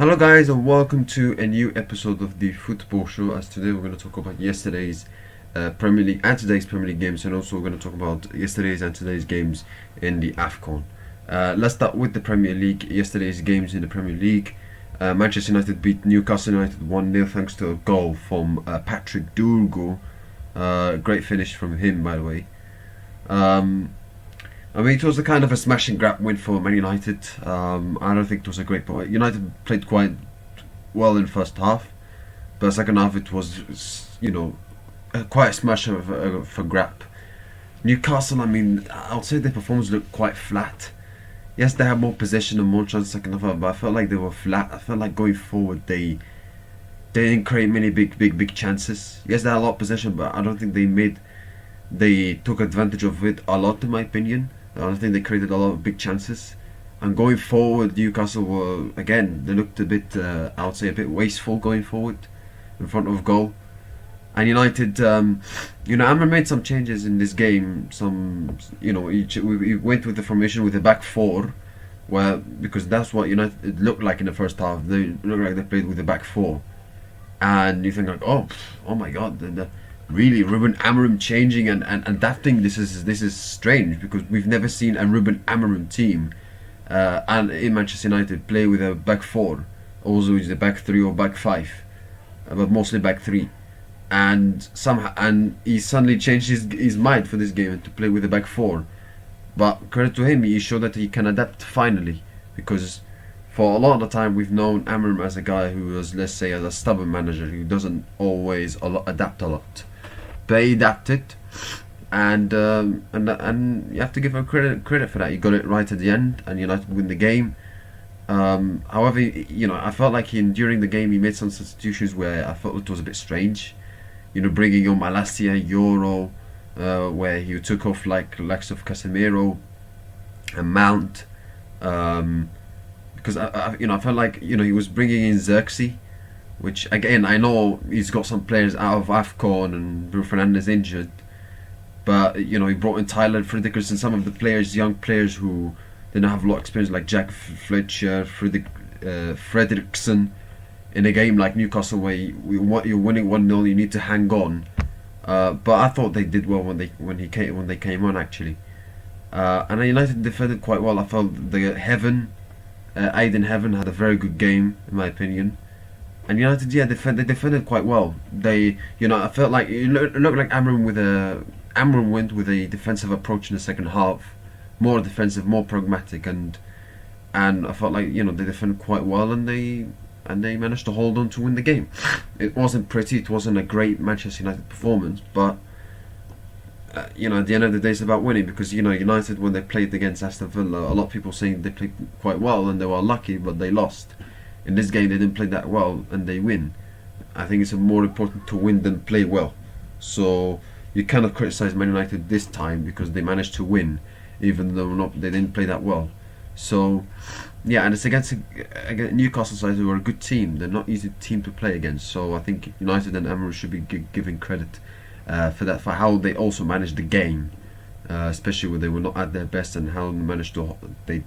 Hello guys and welcome to a new episode of the Football Show. As today we're going to talk about yesterday's Premier League and today's Premier League games, and also we're going to talk about yesterday's and today's games in the AFCON. Let's start with the Premier League. Yesterday's games in the Premier League. Manchester United beat Newcastle United 1-0 thanks to a goal from Patrick Dourgo. Great finish from him, by the way. It was a kind of a smash and grab win for Man United. I don't think it was a great point. United played quite well in the first half, but second half it was, quite a smash for grab. Newcastle, I'll say their performance looked quite flat. Yes, they had more possession and more chances second half, but I felt like they were flat. I felt like going forward they didn't create many big chances. Yes, they had a lot of possession, but I don't think they took advantage of it a lot, in my opinion. I don't think they created a lot of big chances. And going forward, Newcastle were, again, they looked a bit, I would say, a bit wasteful going forward in front of goal. And United, Amber made some changes in this game. We went with the formation with a back four, because that's what United looked like in the first half. They looked like they played with a back four, and you think like, oh my God, really, Ruben Amorim changing and adapting. This is strange, because we've never seen a Ruben Amorim team and in Manchester United play with a back four, also with a back three or back five, but mostly back three. And he suddenly changed his mind for this game and to play with a back four. But credit to him, he showed that he can adapt finally, because for a lot of the time we've known Amorim as a guy who was, let's say, as a stubborn manager who doesn't always adapt a lot. But he adapted, and you have to give him credit for that. He got it right at the end, and United win the game. However, I felt like during the game he made some substitutions where I felt it was a bit strange. Bringing on Malacia, Euro, where he took off like likes of Casemiro and Mount, because I felt like he was bringing in Xerxes, which again I know he's got some players out of AFCON and Bruno Fernandes injured, but he brought in Tyler Friedrichs and some of the young players who didn't have a lot of experience, like Jack Fletcher, Fredrickson. In a game like Newcastle where you're winning 1-0, you need to hang on. But I thought they did well when they came on, actually. And United defended quite well. I felt Aiden Heaven had a very good game, in my opinion. And United, they defended quite well. I felt like it looked like Amorim went with a defensive approach in the second half, more defensive, more pragmatic, and I felt like they defended quite well, and they managed to hold on to win the game. It wasn't pretty. It wasn't a great Manchester United performance, but at the end of the day, it's about winning, because United, when they played against Aston Villa, a lot of people saying they played quite well and they were lucky, but they lost. In this game, they didn't play that well and they win. I think it's more important to win than play well. So you cannot criticize Man United this time, because they managed to win, even though they didn't play that well. So yeah, and it's against Newcastle side, who are a good team. They're not easy team to play against. So I think United and Amorim should be giving credit for that, for how they also managed the game, especially when they were not at their best, and how they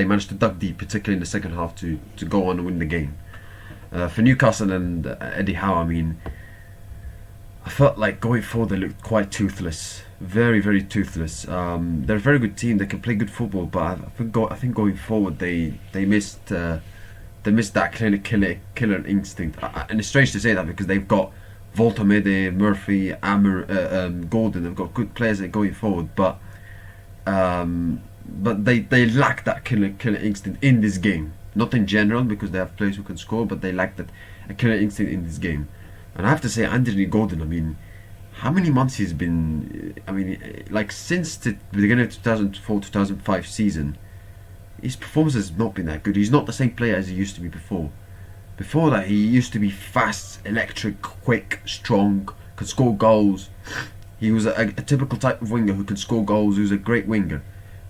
managed to dug deep, particularly in the second half, to go on and win the game. For Newcastle and Eddie Howe, I felt like going forward they looked quite toothless, very toothless. They're a very good team. They can play good football, but I think going forward they missed that killer instinct. And it's strange to say that, because they've got Voltamede, Murphy, Gordon. They've got good players going forward, but they lack that killer instinct in this game. Not in general, because they have players who can score, but they lack that killer instinct in this game. And I have to say, Anthony Gordon, how many months he's been, since the beginning of 2004-2005 season, his performance has not been that good. He's not the same player as he used to be before. Before that, he used to be fast, electric, quick, strong, could score goals. He was a typical type of winger who could score goals. He was a great winger,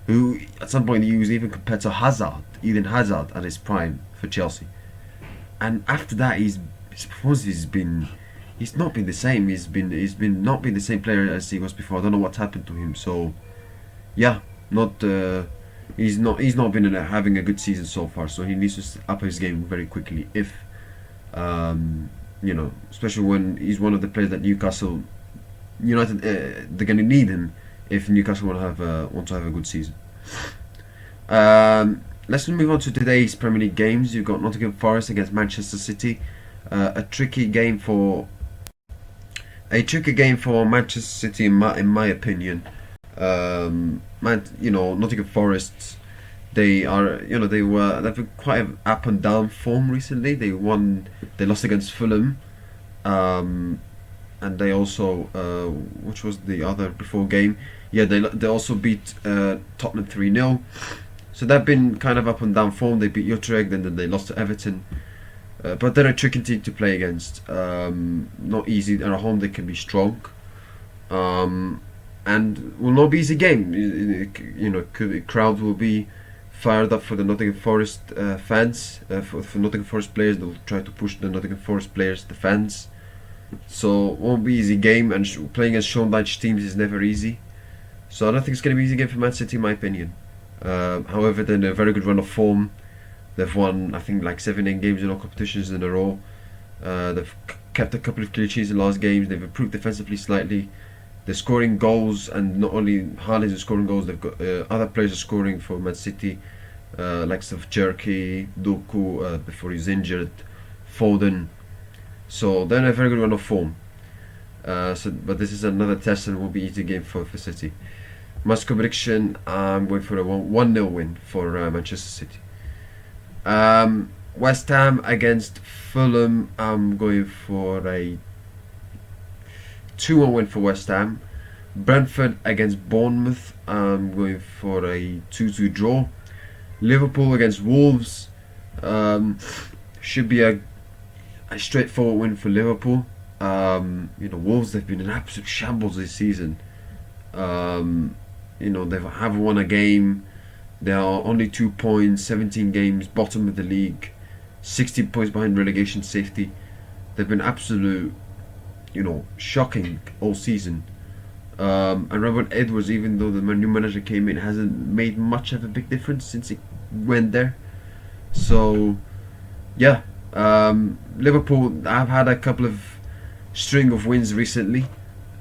who at some point he was even compared to Eden Hazard at his prime for Chelsea. And after that, his performance he's not been the same. He's not been the same player as he was before. I don't know what's happened to him. So yeah, not He's not been having a good season so far, so he needs to up his game very quickly. If especially when he's one of the players that Newcastle United they're going to need him if Newcastle want to have a good season. Let's move on to today's Premier League games. You've got Nottingham Forest against Manchester City. A tricky game for Manchester City in my opinion. Nottingham Forest. They've been quite an up and down form recently. They lost against Fulham, and they also which was the other before game? Yeah, they also beat Tottenham 3-0. So they've been kind of up and down form. They beat Utrecht and then they lost to Everton. But they're a tricky team to play against. Not easy. They're at home. They can be strong. And will not be easy game. Crowd will be fired up for the Nottingham Forest fans. For Nottingham Forest players, they'll try to push the Nottingham Forest players, the fans. So it won't be easy game. And playing against Sean Dyche teams is never easy. So I don't think it's going to be an easy game for Man City, in my opinion. However, they're in a very good run of form. They've won, I think, like 7-8 games in all competitions in a row. They've kept a couple of clean sheets in the last games. They've improved defensively slightly. They're scoring goals, and not only Haaland's scoring goals, they've got other players are scoring for Man City, like Cherki, Doku before he's injured, Foden. So they're in a very good run of form. But this is another test, and it won't be an easy game for City. My score prediction: I'm going for a 1-0 win for Manchester City. West Ham against Fulham. I'm going for a 2-1 win for West Ham. Brentford against Bournemouth. I'm going for a 2-2 draw. Liverpool against Wolves. Should be a straightforward win for Liverpool. Wolves, they've been in absolute shambles this season. They haven't won a game. They are only 2 points, 17 games, bottom of the league, 16 points behind relegation safety. They've been absolute, shocking all season. And Robert Edwards, even though the new manager came in, hasn't made much of a big difference since he went there. So, yeah, Liverpool have had a couple of string of wins recently.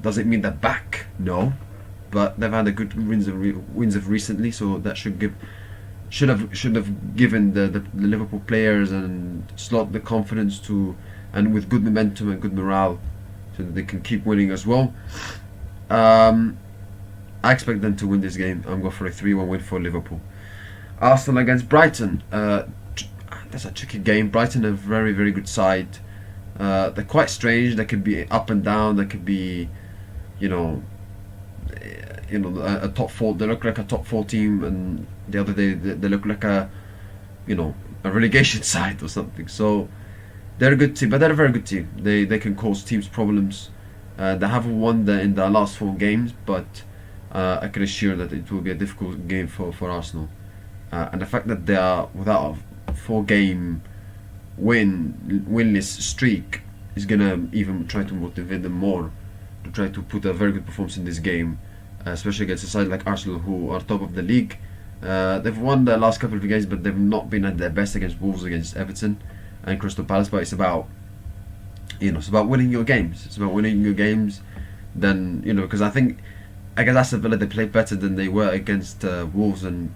Does it mean they're back? No. But they've had a good wins of recently, so that should have given the Liverpool players and Slot the confidence and with good momentum and good morale, so that they can keep winning as well. I expect them to win this game. I'm going for a 3-1 win for Liverpool. Arsenal against Brighton. That's a tricky game. Brighton are a very, very good side. They're quite strange. They could be up and down. They could be, a top four. They look like a top 4 team, and the other day they look like a relegation side or something. So they're a good team, but they're a very good team. They can cause teams problems. They haven't won in the last 4 games, but I can assure that it will be a difficult game for Arsenal. And the fact that they are without a 4-game winless streak is gonna even try to motivate them more to try to put a very good performance in this game, especially against a side like Arsenal, who are top of the league. They've won the last couple of games, but they've not been at their best against Wolves, against Everton, and Crystal Palace. But it's about winning your games. It's about winning your games. Then because I guess Aston Villa, they played better than they were against Wolves and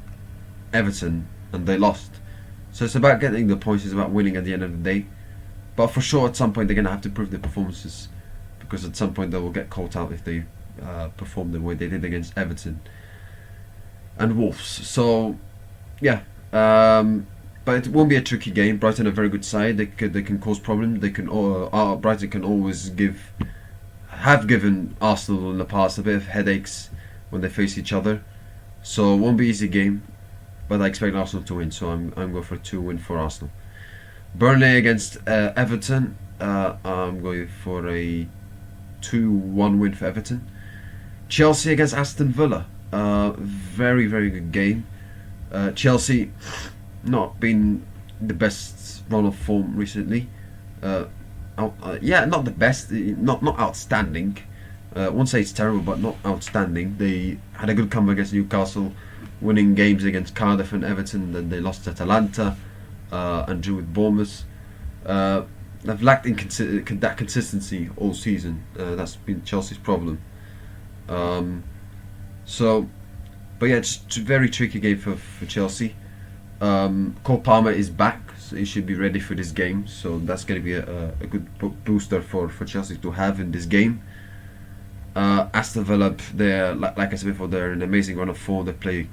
Everton, and they lost. So it's about getting the points. It's about winning at the end of the day. But for sure, at some point they're gonna have to prove their performances, because at some point they will get caught out if they perform the way they did against Everton and Wolves. So yeah, but it won't be a tricky game. Brighton are a very good side. They can cause problems. Brighton can always have given Arsenal in the past a bit of headaches when they face each other. So it won't be an easy game, but I expect Arsenal to win. So I'm going for a 2 win for Arsenal. Burnley against Everton. I'm going for a 2-1 win for Everton. Chelsea against Aston Villa. Very, very good game. Chelsea not been the best run of form recently. Not the best, not outstanding. I won't say it's terrible, but not outstanding. They had a good comeback against Newcastle. winning games against Cardiff and Everton. Then they lost to Atalanta and drew with Bournemouth. They've lacked that consistency all season. That's been Chelsea's problem. But yeah, it's a very tricky game for Chelsea. Cole Palmer is back, so he should be ready for this game. So that's going to be a good booster for Chelsea to have in this game. Aston Villa, they're like I said before, they're an amazing run of form. They play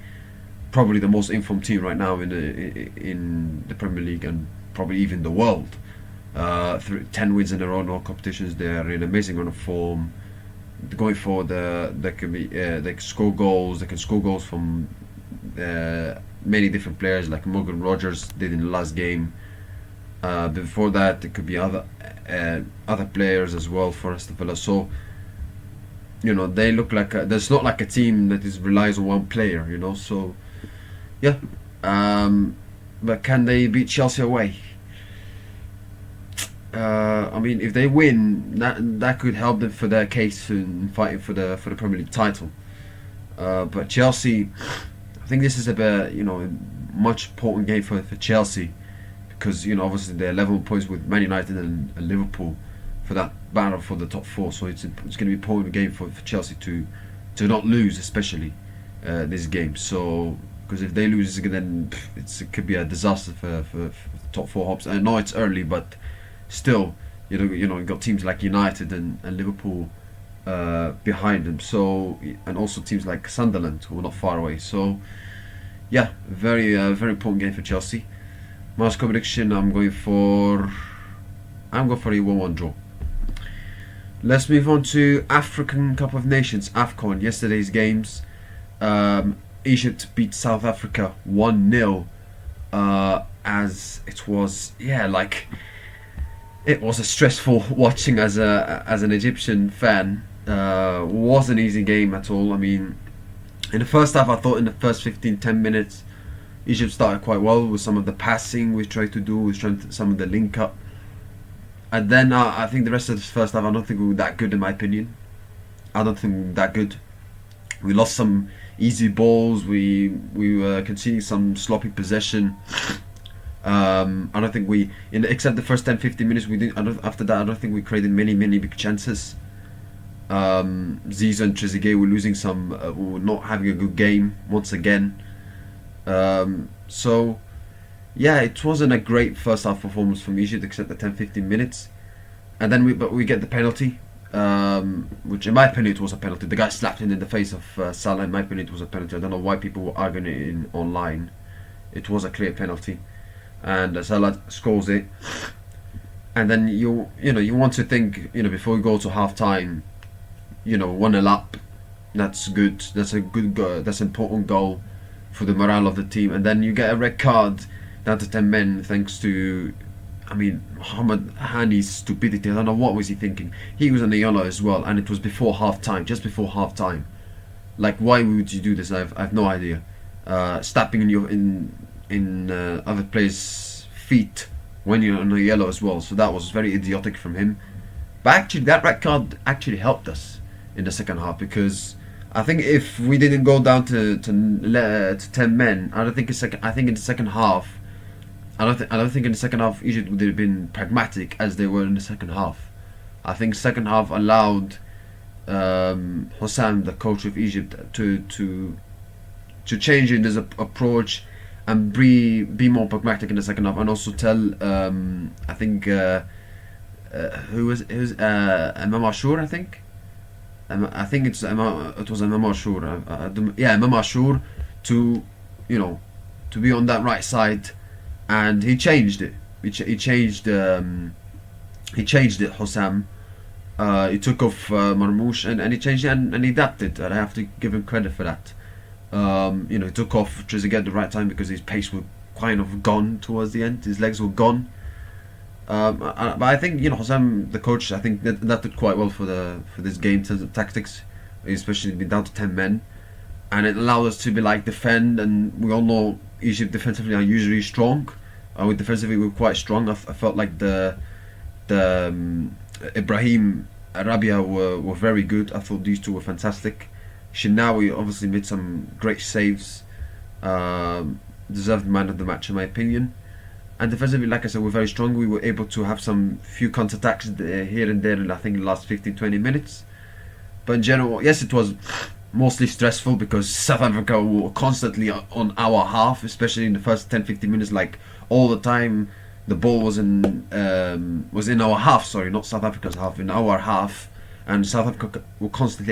probably the most informed team right now in the Premier League and probably even the world. 10 wins in a row in all competitions. They're in amazing run of form. Going forward, they can score goals. They can score goals from many different players, like Morgan Rogers did in the last game. Before that, it could be other players as well for Aston Villa. So, they look like there's not like a team that relies on one player. So yeah. But can they beat Chelsea away? I mean, if they win, that could help them for their case in fighting for the Premier League title. But Chelsea, I think this is a much important game for Chelsea, because obviously they're level points with Man United and Liverpool for that battle for the top four. So it's going to be an important game for Chelsea to not lose, especially this game. So because if they lose, then it could be a disaster for the top four hopes. I know it's early, but still, you've got teams like United and Liverpool behind them. So, and also teams like Sunderland, who are not far away. So, yeah, very important game for Chelsea. My score prediction, I'm going for a 1-1 draw. Let's move on to African Cup of Nations, AFCON. Yesterday's games, Egypt beat South Africa 1-0. As it was, it was a stressful watching as an Egyptian fan. Wasn't an easy game at all. I mean, in the first half, I thought in the first 15-10 minutes, Egypt started quite well with some of the passing we tried to do, some of the link up. And then I think the rest of the first half, I don't think we were that good, in my opinion. I don't think we were that good. We lost some easy balls. We were conceding some sloppy possession. I don't think except the first 10-15 minutes, we didn't. After that, I don't think we created many big chances. Zizou and Trezeguet were losing some, were not having a good game once again. So, yeah, it wasn't a great first half performance from Egypt, except the 10-15 minutes, and then we get the penalty, which in my opinion it was a penalty. The guy slapped him in the face of Salah. In my opinion, it was a penalty. I don't know why people were arguing it online. It was a clear penalty, and Salah scores it. And then you want to think, before we go to half time, 1-0 up. That's good. That's a good goal. That's an important goal for the morale of the team. And then you get a red card down to 10 men thanks to, Mohamed Hani's stupidity. I don't know what was he thinking. He was on a yellow as well, and it was before half time, just before half time. Like, why would you do this? I've no idea. Stepping in other players' feet when you're on a yellow as well. So that was very idiotic from him. But actually, that red card actually helped us in the second half, because I think if we didn't go down to 10 men, I think in the second half, I don't think in the second half Egypt would have been pragmatic as they were in the second half. I think second half allowed Hossam, the coach of Egypt, to change in his approach and be more pragmatic in the second half, and also tell I think who was Imam Ashur, I think. I think it was Imam Ashur. Imam Ashur to be on that right side, and he changed it. He changed it, Hossam. He took off Marmoush and he changed it and he adapted, and I have to give him credit for that. He took off Trezeguet at the right time because his pace was kind of gone towards the end. His legs were gone. But I think Hossam, the coach, I think that did quite well for this game in terms of tactics, especially being down to 10 men, and it allowed us to defend. And we all know Egypt defensively are usually strong. With defensively we were quite strong. I felt like the Ibrahim Arabia were very good. I thought these two were fantastic. Shinawi obviously made some great saves. Deserved man of the match in my opinion. And defensively, like I said, we're very strong. We were able to have some few counter-attacks here and there in, I think, the last 15-20 minutes. But in general, yes, it was mostly stressful because South Africa were constantly on our half, especially in the first 10-15 minutes. Like all the time, the ball was in our half. Sorry, not South Africa's half, in our half, and South Africa were constantly